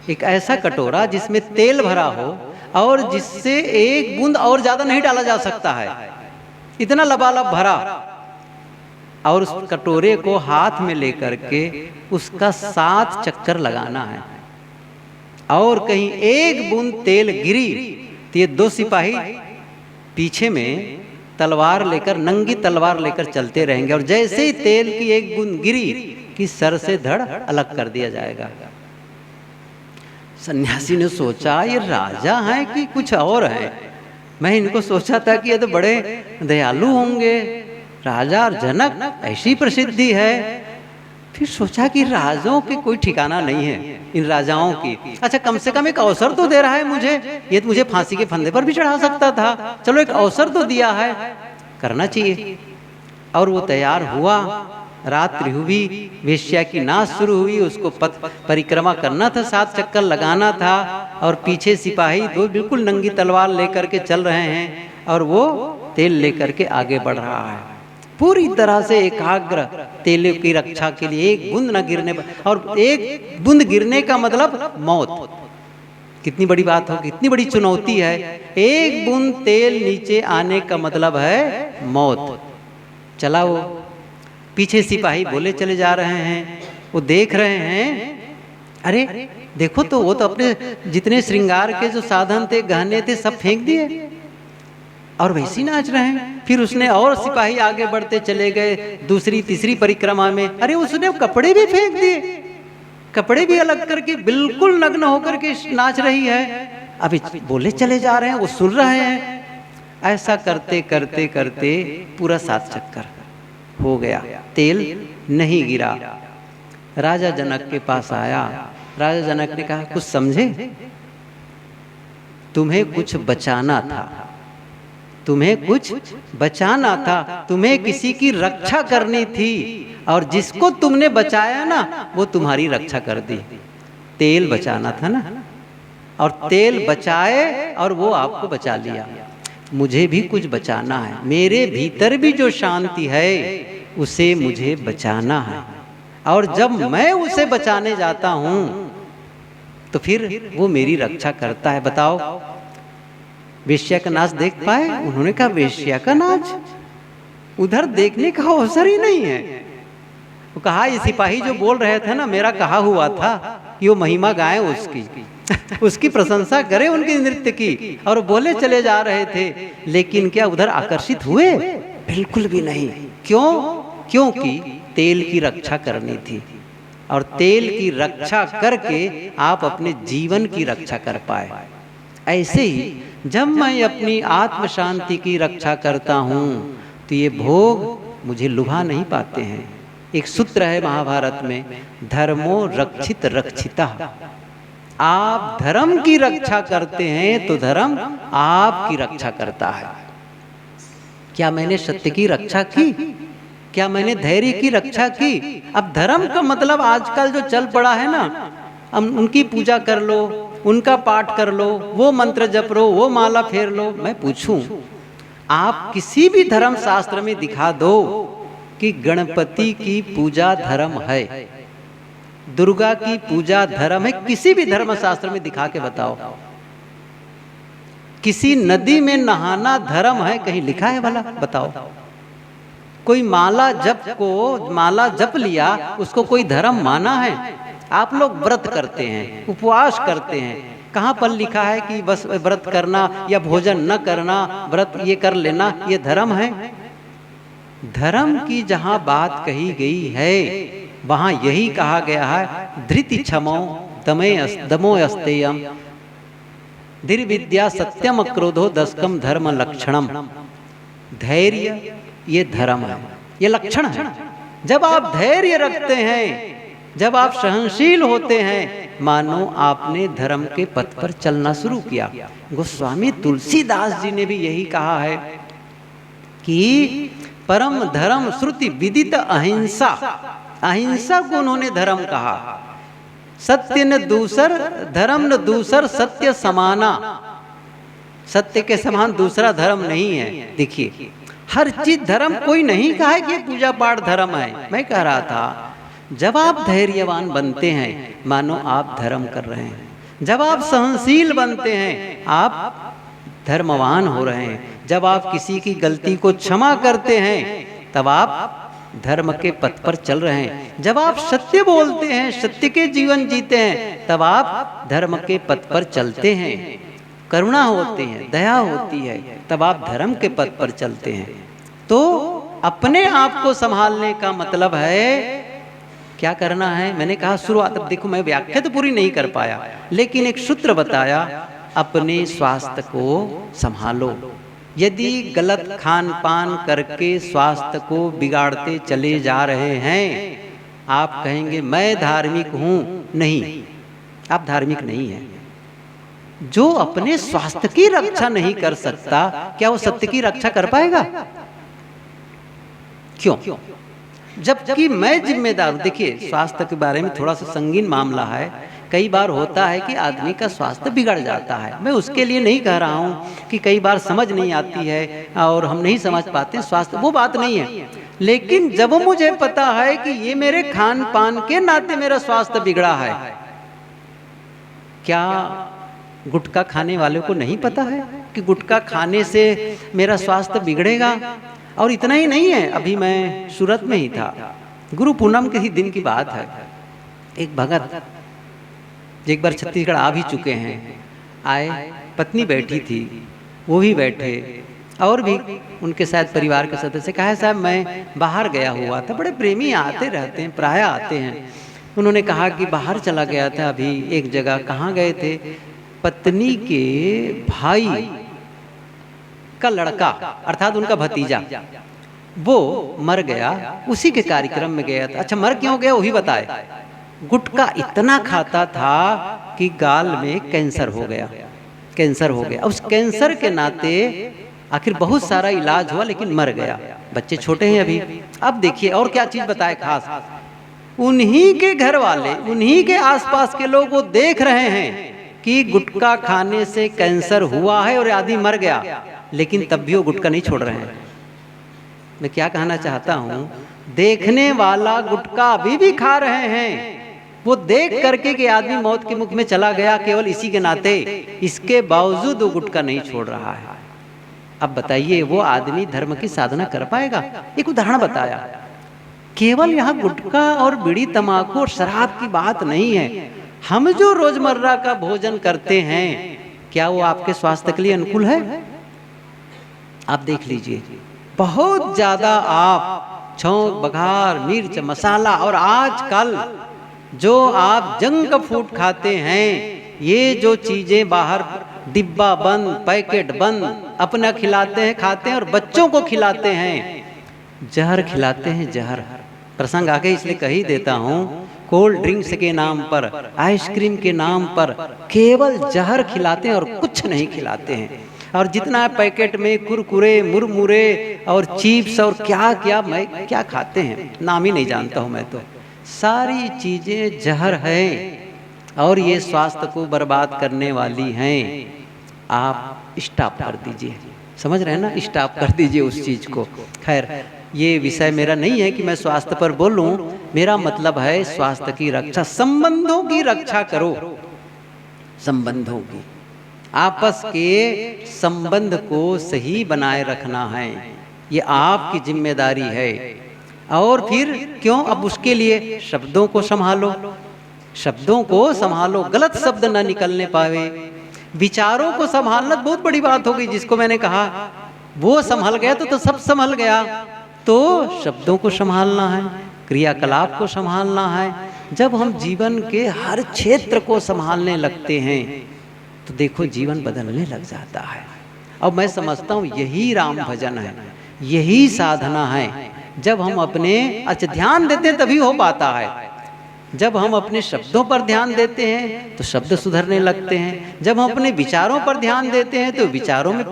एक ऐसा कटोरा जिसमें तेल भरा हो और जिससे एक बूंद और ज्यादा नहीं डाला जा सकता है, इतना लबालब भरा, और उस कटोरे को हाथ में लेकर के उसका 7 चक्कर लगाना है, और कहीं एक बूंद तेल गिरी तो ये 2 सिपाही पीछे में तलवार लेकर, नंगी तलवार लेकर चलते रहेंगे, और जैसे ही तेल की एक बूंद गिरी कि सर से धड़ अलग कर दिया जाएगा। सन्यासी ने सोचा ये राजा हैं कि कुछ और है, मैं इनको सोचा था कि ये तो बड़े दयालु होंगे, राजा और जनक ऐसी प्रसिद्धि है, फिर सोचा कि राजाओं की कोई ठिकाना नहीं है इन राजाओं की, अच्छा कम से कम एक अवसर तो दे रहा है मुझे, ये तो मुझे फांसी के फंदे पर भी चढ़ा सकता था, चलो एक अवसर तो दिया है, करना चाहिए। और वो तैयार हुआ, रात्रि हुई, वेश्या की नाच शुरू हुई, उसको पथ परिक्रमा करना था, 7 चक्कर लगाना था, और पीछे सिपाही 2 बिल्कुल नंगी तलवार लेकर के चल रहे हैं, और वो तेल लेकर के आगे बढ़ रहा है, पूरी तरह से एकाग्र तेल की रक्षा के लिए, एक बूंद न गिरने, और एक बूंद गिरने का मतलब मौत, कितनी बड़ी बात हो, कितनी बड़ी चुनौती है, एक बूंद तेल नीचे आने का मतलब है मौत। चला वो, पीछे सिपाही बोले चले जा रहे हैं, वो देख रहे हैं, अरे देखो तो वो तो अपने जितने श्रृंगार के जो साधन थे, गहने थे, सब फेंक दिए और वैसे नाच रहे हैं। फिर उसने और सिपाही आगे बढ़ते चले गए, दूसरी तीसरी परिक्रमा में, अरे उसने कपड़े भी फेंक दिए, कपड़े भी अलग करके बिल्कुल नग्न होकर के नाच रही है, अभी बोले चले जा रहे हैं, वो सुन रहे हैं। ऐसा करते करते करते पूरा 7 चक्कर हो गया, तेल नहीं गिरा। राजा जनक के पास आया, राजा जनक ने कहा कुछ समझे, तुम्हें कुछ बचाना था, तुम्हें कुछ बचाना था, तुम्हें किसी की रक्षा करनी थी, और जिसको तुमने बचाया ना वो तुम्हारी रक्षा कर दी। तेल बचाना था ना, और तेल बचाए और वो आपको बचा लिया। मुझे भी कुछ बचाना है, मेरे भीतर भी जो शांति है उसे मुझे बचाना है, और जब मैं उसे बचाने जाता हूं तो फिर वो मेरी रक्षा करता है। बताओ वेश्या का नाच देख पाए? उन्होंने कहा वेश्या का नाच, उधर देखने का अवसर ही नहीं है। वो कहा ये सिपाही जो बोल रहे थे ना, मेरा कहा हुआ था कि वो महिमा गाएं उसकी उसकी प्रशंसा करें, उनके नृत्य की, और बोले चले जा रहे थे, लेकिन क्या उधर आकर्षित हुए? बिल्कुल भी नहीं। क्यों? क्योंकि तेल की रक्षा करनी थी, और तेल की रक्षा करके आप अपने जीवन की रक्षा कर पाए। ऐसे ही जब मैं अपनी आत्म शांति की रक्षा करता हूँ तो ये भोग मुझे लुभा नहीं पाते हैं। एक सूत्र है महाभारत में, धर्मो रक्षित रक्षिता। आप धर्म की रक्षा करते हैं तो धर्म आपकी रक्षा करता है। क्या मैंने सत्य की रक्षा की? क्या मैंने धैर्य की रक्षा की? अब धर्म का मतलब आजकल जो चल पड़ा है ना, उनकी पूजा कर लो, उनका पाठ कर लो, वो मंत्र जप लो, वो माला फेर लो। मैं पूछूं, आप किसी भी धर्म शास्त्र में दिखा दो कि गणपति की पूजा धर्म है, दुर्गा की पूजा धर्म है, किसी भी धर्म शास्त्र में दिखा के बताओ। किसी नदी में नहाना धर्म है, कहीं लिखा है भला? बताओ। कोई माला जप लिया, उसको कोई धर्म माना है? आप लोग व्रत करते हैं, उपवास करते हैं, कहाँ पर लिखा है कि बस व्रत करना या भोजन न करना, व्रत ये कर लेना, ये धर्म है? धर्म की जहाँ बात कही गई है वहाँ यही कहा गया है, धृति क्षमो दमो अस्तेयम धीर विद्या सत्यम क्रोधो दशकम धर्म लक्षणम। धैर्य ये धर्म है, ये लक्षण है। जब आप धैर्य रखते हैं, जब आप सहनशील होते हैं, मानो आपने धर्म के पथ पर चलना शुरू किया। गोस्वामी तुलसीदास जी ने भी यही कहा है कि परम धर्म श्रुति विदित अहिंसा, अहिंसा को उन्होंने धर्म कहा। सत्य न दूसर धर्म न दूसर सत्य समाना, सत्य के समान दूसरा धर्म नहीं है। देखिए हर चीज धर्म, कोई नहीं कहा है कि पूजा पाठ धर्म है। मैं कह रहा था जब आप धैर्यवान बनते हैं मानो आप धर्म कर रहे हैं, जब आप सहनशील बनते हैं आप धर्मवान हो रहे हैं, जब आप किसी की गलती को क्षमा करते हैं तब आप धर्म के पथ पर चल रहे हैं, जब आप सत्य बोलते हैं, सत्य के जीवन जीते हैं तब आप धर्म के पथ पर चलते हैं, करुणा होती है, दया होती है, तब आप धर्म के पथ पर चलते हैं। तो अपने आप को संभालने का मतलब है क्या करना है। मैंने कहा शुरुआत, अब देखो मैं व्याख्या तो पूरी नहीं कर पाया लेकिन एक सूत्र बताया, अपने स्वास्थ्य को संभालो। यदि गलत खान पान करके स्वास्थ्य को बिगाड़ते चले जा रहे हैं, आप कहेंगे मैं धार्मिक हूं, नहीं आप धार्मिक नहीं हैं। जो अपने स्वास्थ्य की रक्षा नहीं कर सकता क्या वो सत्य की रक्षा कर पाएगा? क्यों? जबकि मैं जिम्मेदार हूं। देखिए स्वास्थ्य के बारे में थोड़ा सा संगीन मामला है। कई बार होता है कि आदमी का स्वास्थ्य बिगड़ जाता है। मैं उसके लिए नहीं कह रहा हूं कि कई बार समझ नहीं आती है और हम नहीं समझ पाते स्वास्थ्य, वो बात नहीं है। लेकिन जब मुझे पता है कि ये मेरे खान पान के नाते मेरा स्वास्थ्य बिगड़ा है, क्या गुटखा खाने वाले को नहीं पता है कि गुटखा खाने से मेरा स्वास्थ्य बिगड़ेगा? और इतना ही नहीं है, अभी मैं सूरत में ही था, गुरु पूनम के ही दिन की बात है। एक भगत एक बार छत्तीसगढ़ आ भी चुके हैं, आए, पत्नी बैठी थी, वो भी बैठे और भी उनके साथ परिवार के सदस्य। कहा साहब मैं बाहर गया हुआ था, बड़े प्रेमी आते रहते हैं, प्राय आते हैं। उन्होंने कहा कि बाहर चला गया था अभी एक जगह। कहाँ गए थे? पत्नी के भाई का लड़का अर्थात उनका भतीजा वो मर गया, उसी के कार्यक्रम में गया था। अच्छा मर क्यों गया वही बताए। गुटखा इतना खाता था कि गाल में कैंसर हो गया, कैंसर हो गया। उस कैंसर के नाते आखिर बहुत सारा इलाज हुआ लेकिन मर गया। बच्चे छोटे हैं अभी। अब देखिए और क्या चीज बताए खास, उन्हीं के घर वाले, उन्हीं के आसपास के लोग वो देख रहे हैं कि गुटखा खाने से कैंसर हुआ है और आदमी मर गया, लेकिन तब भी वो गुटखा नहीं छोड़ रहे हैं। मैं क्या कहना चाहता हूं, देखने वाला गुटखा अभी भी खा रहे हैं। वो देख करके कि आदमी मौत के मुख में चला गया केवल इसी के नाते, इसके बावजूद वो गुटखा नहीं छोड़ रहा है। अब बताइए वो आदमी धर्म की साधना कर पाएगा? एक उदाहरण बताया। केवल यहाँ गुटखा और बीड़ी तंबाकू और शराब की बात नहीं है। हम जो रोजमर्रा का भोजन करते हैं क्या वो आपके स्वास्थ्य के लिए अनुकूल है? आप देख लीजिए, बहुत ज्यादा आप छौंक बघार मिर्च मसाला और आजकल जो आप जंक फूड खाते हैं, ये जो चीजें बाहर डिब्बा बंद पैकेट बंद अपना खिलाते हैं, खाते हैं और बच्चों को खिलाते हैं, जहर खिलाते हैं। जहर प्रसंग आगे इसलिए कह ही देता हूँ, कोल्ड ड्रिंक्स के नाम पर, आइसक्रीम के नाम पर केवल जहर खिलाते हैं और कुछ नहीं खिलाते हैं। और जितना पैकेट में कुरकुरे मुरमुरे और चिप्स और क्या क्या मैं क्या खाते हैं नाम ही नहीं जानता हूँ मैं तो, सारी चीजें जहर है और ये स्वास्थ्य को बर्बाद करने वाली हैं। आप स्टॉप कर दीजिए, समझ रहे हैं ना, स्टॉप कर दीजिए उस चीज को। खैर ये विषय मेरा नहीं है कि मैं स्वास्थ्य पर बोलूं, मेरा मतलब है स्वास्थ्य की रक्षा, संबंधों की रक्षा करो। संबंधों की, आपस के संबंध को सही बनाए रखना है, ये आपकी जिम्मेदारी है। और फिर क्यों, अब उसके लिए शब्दों को संभालो, शब्दों को संभालो, गलत शब्द ना निकलने पावे। विचारों को संभालना बहुत बड़ी बात हो गई, जिसको मैंने कहा वो संभल गया तो सब संभल गया। तो शब्दों को संभालना है, क्रियाकलाप को संभालना है। जब हम जीवन के हर क्षेत्र को संभालने लगते हैं तो देखो जीवन बदलने लग जाता है। और मैं समझता हूँ यही राम भजन है, यही साधना है। जब हम अपने ध्यान देते तभी हो पाता है। जब हम अपने शब्दों पर ध्यान देते हैं तो शब्द सुधरने लगते हैं, जब हम अपने विचारों पर ध्यान देते हैं तो विचारों में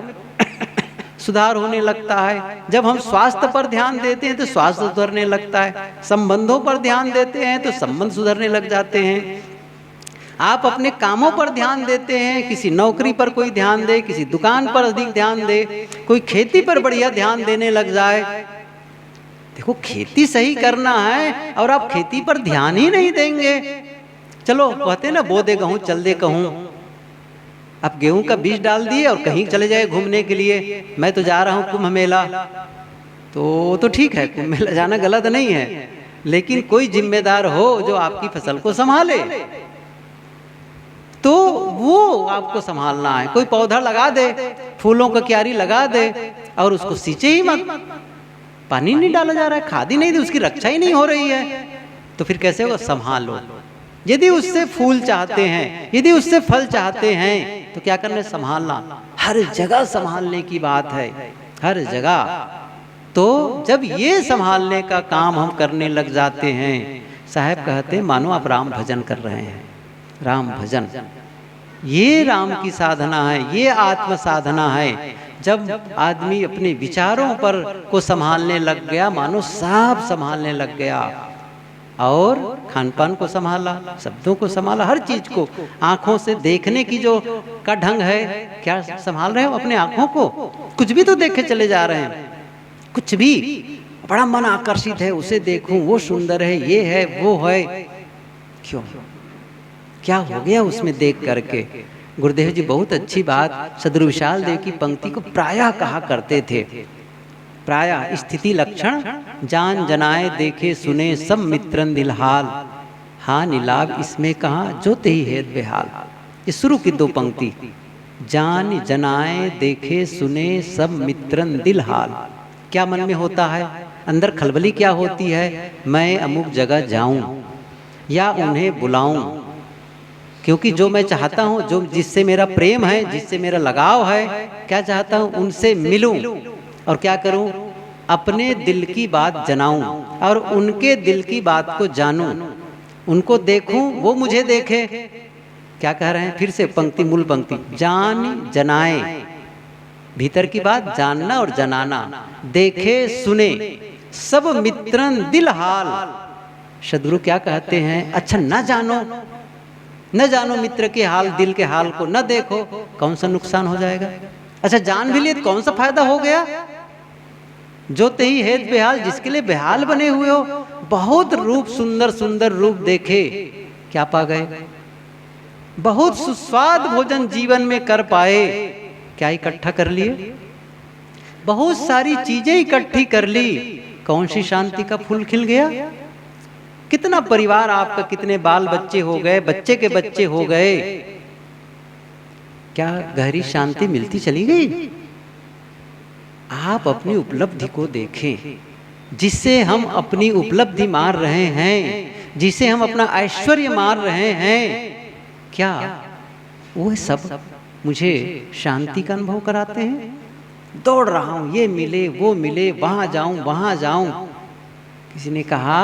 सुधार होने लगता है, जब हम स्वास्थ्य पर ध्यान देते हैं तो स्वास्थ्य सुधरने लगता है, संबंधों पर ध्यान देते हैं तो संबंध सुधरने लग जाते हैं। आप अपने कामों पर ध्यान देते हैं, किसी नौकरी पर कोई ध्यान दे, किसी दुकान पर अधिक ध्यान दे, कोई खेती पर बढ़िया ध्यान देने लग जाए। देखो, खेती सही करना है और आप खेती पर ध्यान ही नहीं देंगे। चलो कहते ना, बो दे गेहूं चल दे कहूं। आप गेहूं का बीज डाल दिए और कहीं चले जाए घूमने के लिए, मैं तो जा रहा हूं कुंभ मेला, तो ठीक है, कुंभ मेला जाना गलत नहीं है, लेकिन कोई जिम्मेदार हो जो आपकी फसल को संभाले, तो वो आपको संभालना है। कोई पौधा लगा दे, फूलों का क्यारी लगा दे और उसको सींचे ही मत, पानी नहीं डाला जा रहा है, खाद ही नहीं दी, उसकी रक्षा ही नहीं हो रही है, तो फिर कैसे होगा? संभालो। यदि उससे फूल चाहते हैं, यदि उससे फल चाहते हैं, तो क्या करना है? संभालना। हर जगह संभालने की बात है, हर जगह। तो जब ये संभालने का काम हम करने लग जाते हैं, साहब कहते हैं मानो आप राम भजन कर रहे हैं। राम भजन, ये राम की साधना है, ये आत्म साधना है। जब आदमी अपने विचारों पर को संभालने लग गया, मानो सब संभालने लग गया, और खान पान को संभाला, शब्दों को संभाला, हर चीज को। आंखों से देखने की जो का ढंग है, क्या संभाल रहे हो अपने आंखों को? कुछ भी तो देखे चले जा रहे हैं, कुछ भी बड़ा मन आकर्षित है, उसे देखूं, वो सुंदर है, ये है, वो है। क्यों? क्या हो गया उसमें देख करके? गुरुदेव जी बहुत अच्छी बात सदगुरु विशाल देव की पंक्ति को प्रायः कहा करते थे। प्रायः स्थिति लक्षण जान जनाए देखे सुने सब मित्रन दिल हाल, हानि लाभ इसमें कहा जो तेहि हेत बेहाल। ये शुरू की दो पंक्ति, जान जनाए देखे सुने सब मित्रन दिल हाल। क्या मन में होता है? अंदर खलबली क्या होती है? मैं अमुक जगह जाऊं या उन्हें बुलाऊं, क्योंकि जो मैं चाहता हूं, जो जिससे मेरा प्रेम है, जिससे मेरा लगाव है, क्या चाहता हूं? उनसे मिलूं और क्या करूं? अपने दिल की बात जनाऊं और उनके दिल की बात को जानूं, उनको देखूं, वो मुझे देखे। क्या कह रहे हैं? फिर से पंक्ति, मूल पंक्ति, जान जनाए, भीतर की बात जानना और जनाना, देखे सुने सब मित्रन दिल हाल। सदगुरु क्या कहते हैं? अच्छा न जानो मित्र के हाल, दिल के हाल को न देखो, कौन सा नुकसान हो जाएगा? अच्छा, जान भी लिए तो कौन सा फायदा हो गया? जो तेहि हेत बेहाल, जिसके लिए बेहाल बने हुए हो। बहुत रूप, सुंदर सुंदर रूप देखे, क्या पा गए? बहुत सुस्वाद भोजन जीवन में कर पाए, क्या इकट्ठा कर लिए? बहुत सारी चीजें इकट्ठी कर ली, कौन सी शांति का फूल खिल गया? कितना परिवार आपका, कितने बाल बच्चे हो गए, बच्चे के बच्चे हो गए, क्या गहरी शांति मिलती चली गई? आप अपनी उपलब्धि को देखें, जिससे हम अपनी उपलब्धि मार रहे हैं, जिसे हम अपना ऐश्वर्य मार रहे हैं, क्या वो सब मुझे शांति का अनुभव कराते हैं? दौड़ रहा हूं, ये मिले वो मिले, वहां जाऊं। किसी ने कहा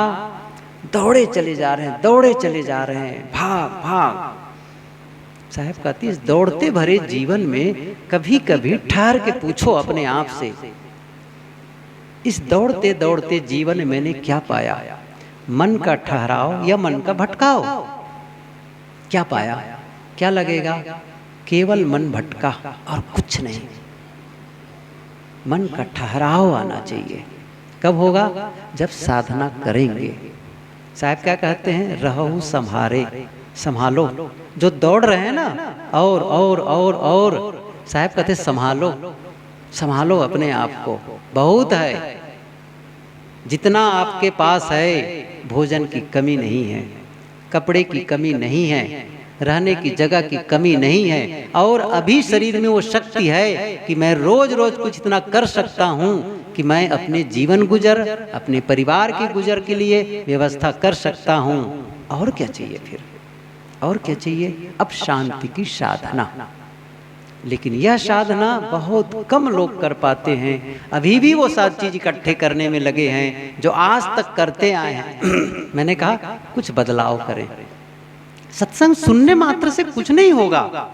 दौड़े चले जा रहे हैं, दौड़े चले जा रहे हैं, भाग। साहब कहती, इस दौड़ते भरे जीवन में कभी कभी ठहर के पूछो अपने आप से, इस दौड़ते दौड़ते जीवन में मैंने क्या पाया? मन का ठहराव या मन का भटकाव? क्या पाया? क्या लगेगा? केवल मन भटका और कुछ नहीं। मन का ठहराव आना चाहिए। कब होगा? जब साधना करेंगे। साहब क्या कहते हैं? रहु संभारे, संभालो। जो दौड़ रहे हैं ना, और साहब कहते संभालो अपने आप को। बहुत है, जितना आपके पास है, भोजन की कमी नहीं है, कपड़े की कमी नहीं है, रहने की जगह की कमी नहीं है, और अभी शरीर में वो शक्ति है कि मैं रोज रोज कुछ इतना कर सकता हूँ कि मैं अपने जीवन गुजर, अपने परिवार के गुजर के लिए व्यवस्था कर सकता हूँ। और क्या चाहिए फिर? और क्या चाहिए? अब शांति की साधना, लेकिन यह साधना बहुत कम लोग कर पाते हैं। अभी भी वो सारी चीज इकट्ठे करने में लगे हैं जो आज तक करते आए हैं। मैंने कहा कुछ बदलाव करें। सत्संग सुनने मात्र से कुछ नहीं होगा।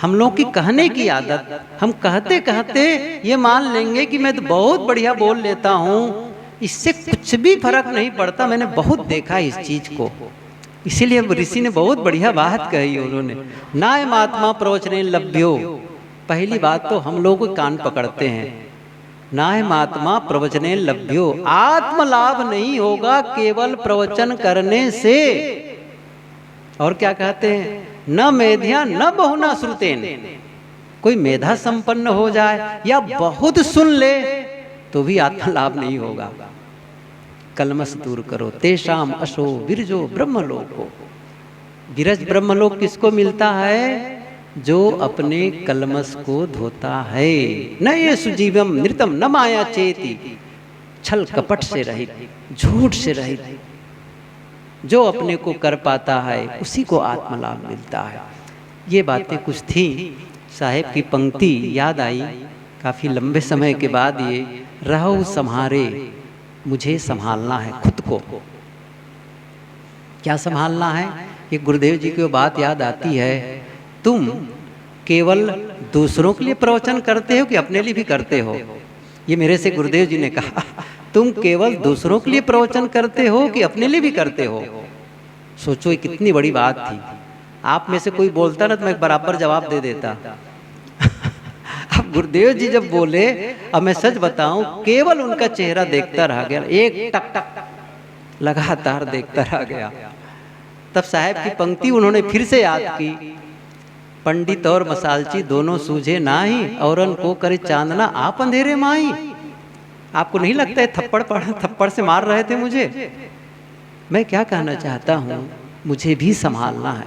हम लोग की कहने की आदत, हम कहते कहते ये मान लेंगे कि मैं तो बहुत बढ़िया बोल लेता हूँ, इससे कुछ भी फर्क नहीं पड़ता। मैंने बहुत देखा इस चीज को। इसीलिए ऋषि ने बहुत बढ़िया बात कही उन्होंने, नाय महात्मा प्रवचने लभ्यो। पहली बात तो हम लोग कान पकड़ते हैं, नाय महात्मा प्रवचने लभ्यो। आत्म लाभ नहीं होगा केवल प्रवचन करने से। और क्या कहते हैं, न मेध्या न बहुना श्रुतेन। कोई मेधा संपन्न हो जाए या बहुत सुन ले तो भी आत्म लाभ नहीं होगा। कलमस दूर करो, तेषाम अशो विरजो ब्रह्मलोको। विरज ब्रह्मलोक किसको मिलता है? जो अपने कलमस को धोता है। न ये सुजीवम नृतम न माया चेती। छल कपट से रहित, झूठ से रहित जो अपने को कर पाता है उसी को आत्मलाभ मिलता है। ये बातें कुछ थी। साहेब की पंक्ति याद आई काफी लंबे समय के बाद। ये रहो संहारे, मुझे संभालना है खुद को। क्या संभालना है? ये गुरुदेव जी की बात याद आती है, तुम केवल दूसरों के लिए प्रवचन करते हो कि अपने लिए भी करते हो? ये मेरे से गुरुदेव जी ने कहा, तुम केवल दूसरों के लिए प्रवचन करते हो कि अपने लिए भी करते हो? सोचो ये कितनी बड़ी बात थी। आप में से कोई बोलता ना तो मैं बराबर जवाब दे देता। अब गुरुदेव जी जब बोले, अब मैं सच बताऊं, केवल उनका चेहरा देखता रह गया, एक टक टक लगातार देखता रह गया। तब साहब की पंक्ति उन्होंने फिर से याद की, पंडित और मसालची दोनों सूझे नाही, औरन को करे चांदना आप अंधेरे माई। आपको नहीं लगता है थप्पड़ से मार रहे थे मुझे? मैं क्या कहना चाहता हूँ, मुझे भी संभालना है,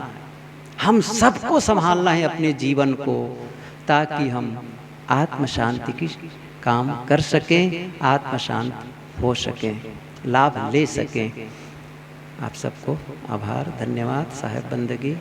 हम सबको संभालना है अपने जीवन को, ताकि हम आत्म शांति की काम कर सकें, आत्म शांति हो सकें, लाभ ले सकें। आप सबको आभार, धन्यवाद। साहेब बंदगी।